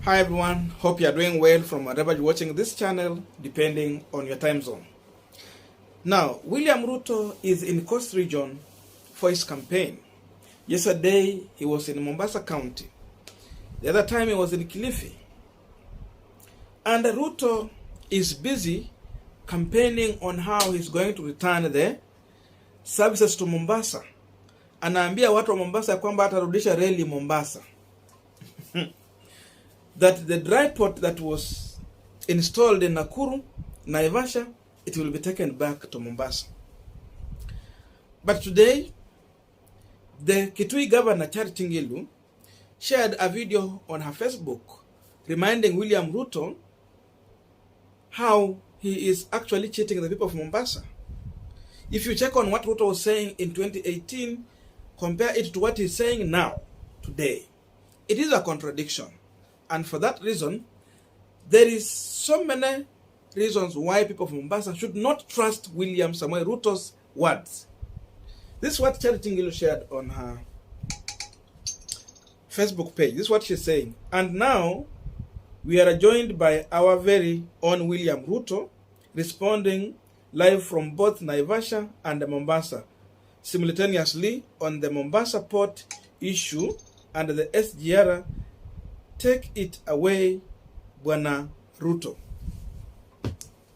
Hi everyone, hope you are doing well from wherever you're watching this channel, depending on your time zone. Now, William Ruto is in Coast Region for his campaign. Yesterday, he was in Mombasa County. The other time, he was in Kilifi. And Ruto is busy campaigning on how he's going to return the services to Mombasa. Anaambia watu wa Mombasa kwamba atarudisha reli Mombasa. That the dry port that was installed in Nakuru, Naivasha, it will be taken back to Mombasa. But today, the Kitui Governor Charity Ngilu shared a video on her Facebook reminding William Ruto how he is actually cheating the people of Mombasa. If you check on what Ruto was saying in 2018, compare it to what he's saying now, today, it is a contradiction. And for that reason, there is so many reasons why people from Mombasa should not trust William Samoei Ruto's words. This is what Charity Ngilu shared on her Facebook page. This is what she's saying. And now, we are joined by our very own William Ruto, responding live from both Naivasha and Mombasa, simultaneously on the Mombasa Port issue and the SGR. Take it away, Bwana Ruto.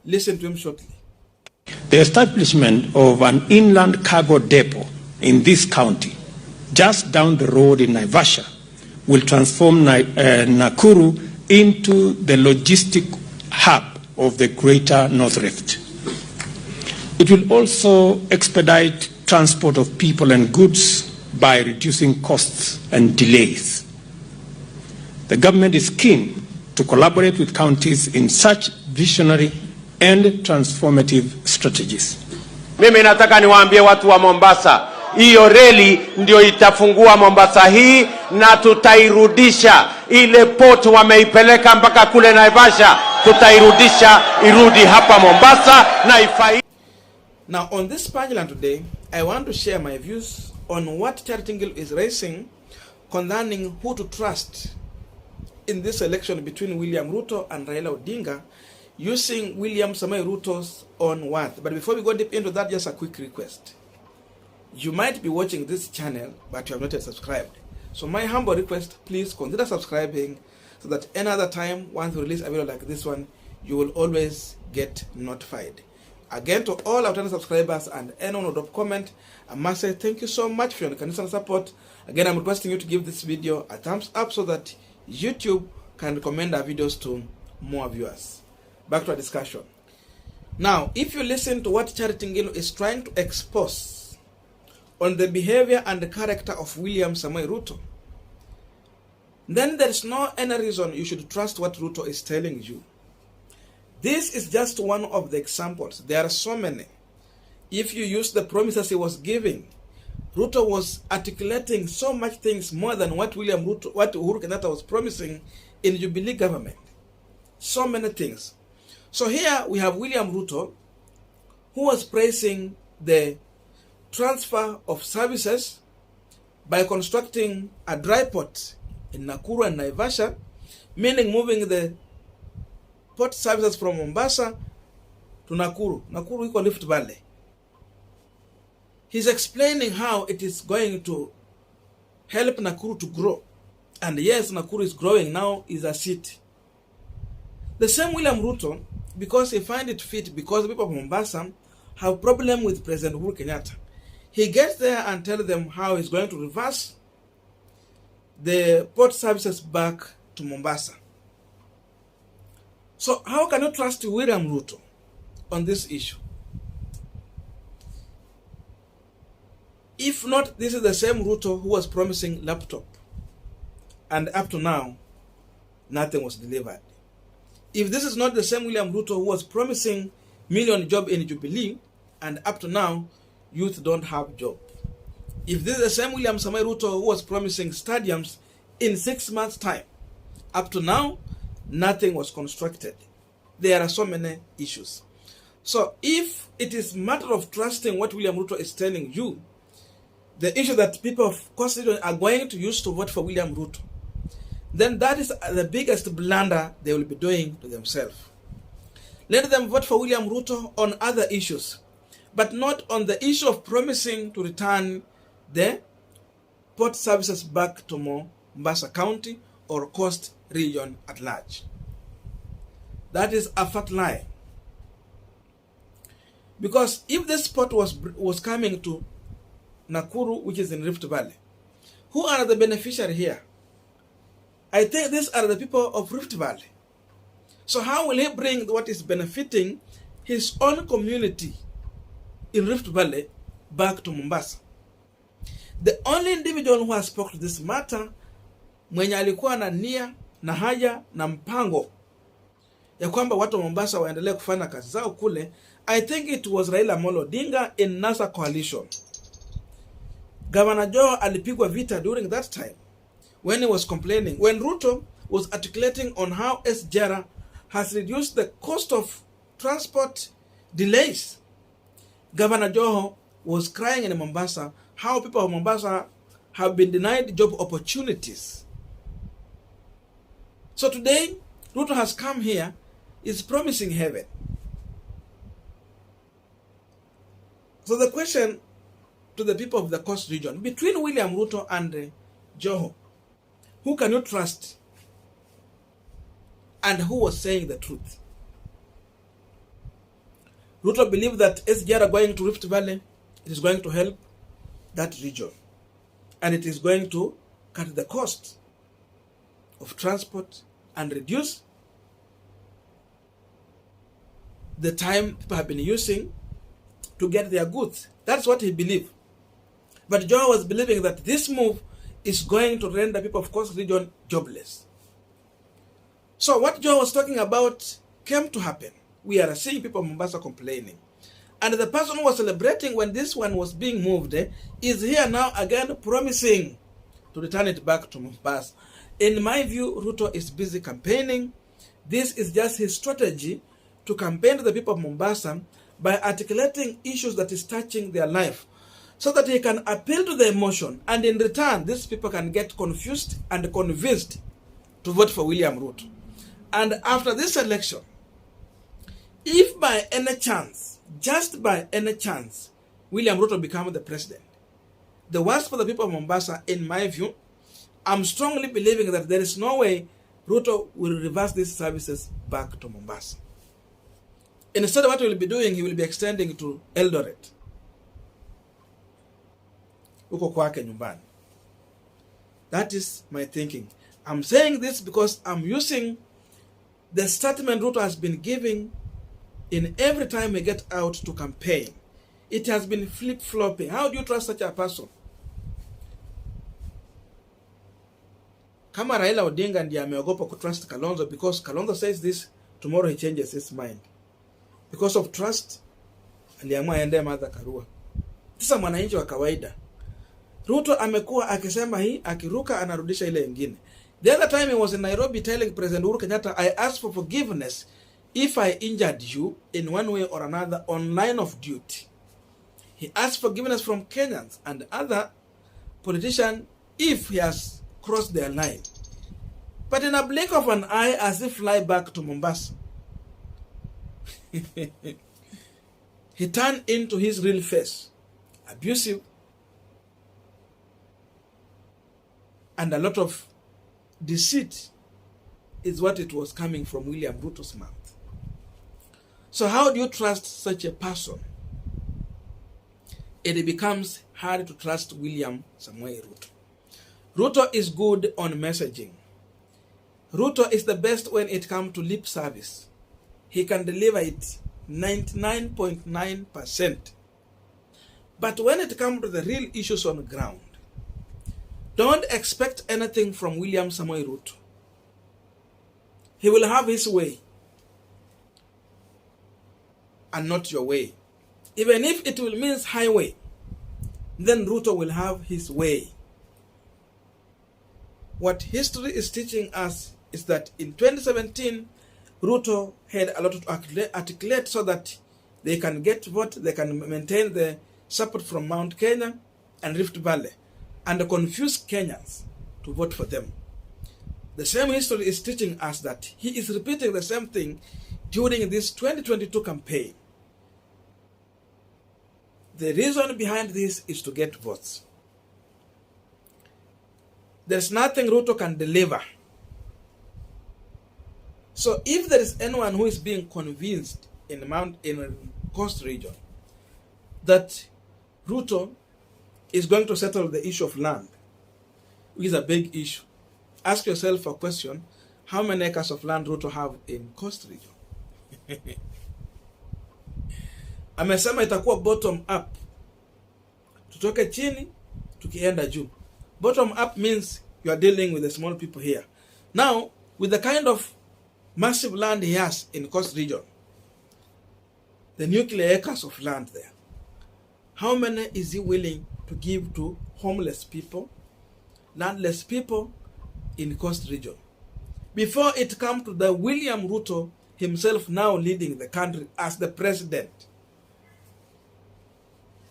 Listen to him shortly. The establishment of an inland cargo depot in this county, just down the road in Naivasha, will transform Nakuru into the logistic hub of the greater North Rift. It will also expedite transport of people and goods by reducing costs and delays. The government is keen to collaborate with counties in such visionary and transformative strategies. Mimi nataka niwaambie watu wa Mombasa, hiyo reli ndio itafungua Mombasa hii na tutairudisha. Ile port wameipeleka mpaka kule Naivasha, tutairudisha irudi hapa Mombasa na ifai. Now on this Punchline today, I want to share my views on what Charity Ngilu is raising concerning who to trust in this election between William Ruto and Raila Odinga, using William Samoei Ruto's own words. But before we go deep into that, just a quick request. You might be watching this channel, but you have not yet subscribed. So my humble request, please consider subscribing so that any other time, once we release a video like this one, you will always get notified. Again, to all our channel subscribers and anyone who drop comment, I must say thank you so much for your constant support. Again, I'm requesting you to give this video a thumbs up so that YouTube can recommend our videos to more viewers. Back to our discussion. Now, if you listen to what Charity Ngilu is trying to expose on the behavior and the character of William Samoei Ruto, then there is no any reason you should trust what Ruto is telling you. This is just one of the examples. There are so many. If you use the promises he was giving, Ruto was articulating so much things more than what Uhuru Kenyatta was promising in Jubilee government. So many things. So here we have William Ruto, who was praising the transfer of services by constructing a dry port in Nakuru and Naivasha, meaning moving the port services from Mombasa to Nakuru. Nakuru equal Rift Valley. He's explaining how it is going to help Nakuru to grow. And yes, Nakuru is growing now, is a city. The same William Ruto, because he finds it fit, because the people of Mombasa have problem with President Uhuru Kenyatta, he gets there and tells them how he's going to reverse the port services back to Mombasa. So how can you trust William Ruto on this issue? If not, this is the same Ruto who was promising laptop, and up to now, nothing was delivered. If this is not the same William Ruto who was promising million job in Jubilee, and up to now, youth don't have job. If this is the same William Samoei Ruto who was promising stadiums in 6 months' time, up to now, nothing was constructed. There are so many issues. So if it is a matter of trusting what William Ruto is telling you, the issue that people of Constitution are going to use to vote for William Ruto, then that is the biggest blunder they will be doing to themselves. Let them vote for William Ruto on other issues, but not on the issue of promising to return the port services back to Mombasa County or Coast Region at large. That is a fat lie. Because if this port was coming to Nakuru, which is in Rift Valley, who are the beneficiaries here? I think these are the people of Rift Valley. So how will he bring what is benefiting his own community in Rift Valley back to Mombasa? The only individual who has spoke to this matter, mwenye alikuwa na nia na haja na mpango ya kwamba watu wa Mombasa waendelee kufanya kazi zao kule, I think it was Raila Amolo Odinga in NASA coalition. Governor Joe alipigwa vita during that time when he was complaining, when Ruto was articulating on how SGR has reduced the cost of transport delays. Governor Joe was crying in Mombasa how people of Mombasa have been denied job opportunities. So today, Ruto has come here, is promising heaven. So the question to the people of the Coast region, between William Ruto and Joho, who can you trust? And who was saying the truth? Ruto believed that SGR going to Rift Valley, it is going to help that region. And it is going to cut the cost of transport and reduce the time people have been using to get their goods. That's what he believed. But Joe was believing that this move is going to render people of Coast region jobless. So what Joe was talking about came to happen. We are seeing people in Mombasa complaining. And the person who was celebrating when this one was being moved is here now again promising to return it back to Mombasa. In my view, Ruto is busy campaigning. This is just his strategy to campaign to the people of Mombasa by articulating issues that is touching their life, so that he can appeal to the emotion, and in return, these people can get confused and convinced to vote for William Ruto. And after this election, if by any chance, just by any chance, William Ruto becomes the president, the worst for the people of Mombasa, in my view, I'm strongly believing that there is no way Ruto will reverse these services back to Mombasa. Instead, what he will be doing, he will be extending to Eldoret, huko kwake nyumbani. That is my thinking. I'm saying this because I'm using the statement Ruto has been giving in every time he gets out to campaign. It has been flip-flopping. How do you trust such a person? Kama Raila Odinga ndiye ameogopa kutrust Kalonzo because Kalonzo says this, tomorrow he changes his mind. Because of trust, aliamua aende Martha Karua. Sasa mwananchi wa kawaida, Ruto amekuwa akisema hii, akiruka anarudisha ile nyingine. The other time he was in Nairobi telling President Uhuru Kenyatta, I ask for forgiveness if I injured you in one way or another on line of duty. He asked forgiveness from Kenyans and other politicians if he has crossed their line. But in a blink of an eye, as he fly back to Mombasa, he turned into his real face, abusive, and a lot of deceit is what it was coming from William Ruto's mouth. So how do you trust such a person? It becomes hard to trust William Samoei Ruto. Ruto is good on messaging. Ruto is the best when it comes to lip service. He can deliver it 99.9%. But when it comes to the real issues on the ground, don't expect anything from William Samoei Ruto. He will have his way and not your way. Even if it will mean highway, then Ruto will have his way. What history is teaching us is that in 2017, Ruto had a lot to articulate so that they can get vote, they can maintain the support from Mount Kenya and Rift Valley, and confuse Kenyans to vote for them. The same history is teaching us that he is repeating the same thing during this 2022 campaign. The reason behind this is to get votes. There's nothing Ruto can deliver. So if there is anyone who is being convinced in Coast region that Ruto is going to settle the issue of land, which is a big issue, ask yourself a question: how many acres of land Ruto have in Coast region? Amesema itakuwa bottom up, tutoke chini tukienda juu. Bottom up means you are dealing with the small people here. Now, with the kind of massive land he has in Coast region, the nuclear acres of land there, how many is he willing to give to homeless people, landless people in Coast region? Before it comes to the William Ruto himself now leading the country as the president.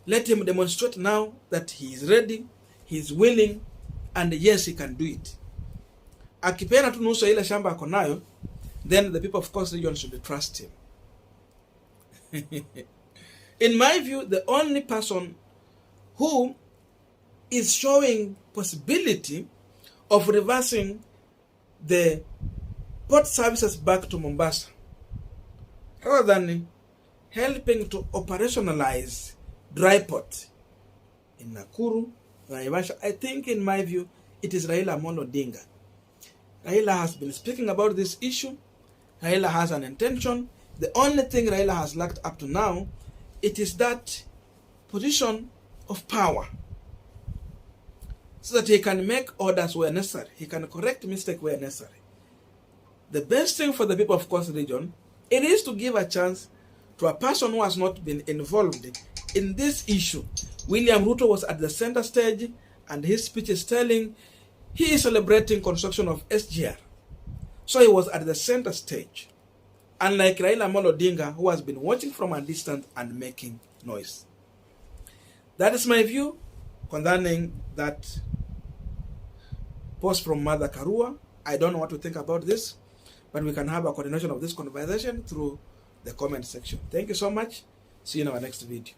Let him demonstrate now that he is ready, he is willing, and yes, he can do it. Akipena tu nusu ile shamba ako nayo, then the people of Coast region should trust him. In my view, the only person who is showing possibility of reversing the port services back to Mombasa, rather than helping to operationalize dry port in Nakuru, Naivasha, I think, in my view, it is Raila Amolo Odinga. Raila has been speaking about this issue. Raila has an intention. The only thing Raila has lacked up to now, it is that position of power, so that he can make orders where necessary. He can correct mistakes where necessary. The best thing for the people of Coast region, it is to give a chance to a person who has not been involved in this issue. William Ruto was at the center stage, and his speech is telling he is celebrating construction of SGR. So he was at the center stage, unlike Raila Amolo Odinga, who has been watching from a distance and making noise. That is my view concerning that post from Mother Karua. I don't know what to think about this, but we can have a coordination of this conversation through the comment section. Thank you so much. See you in our next video.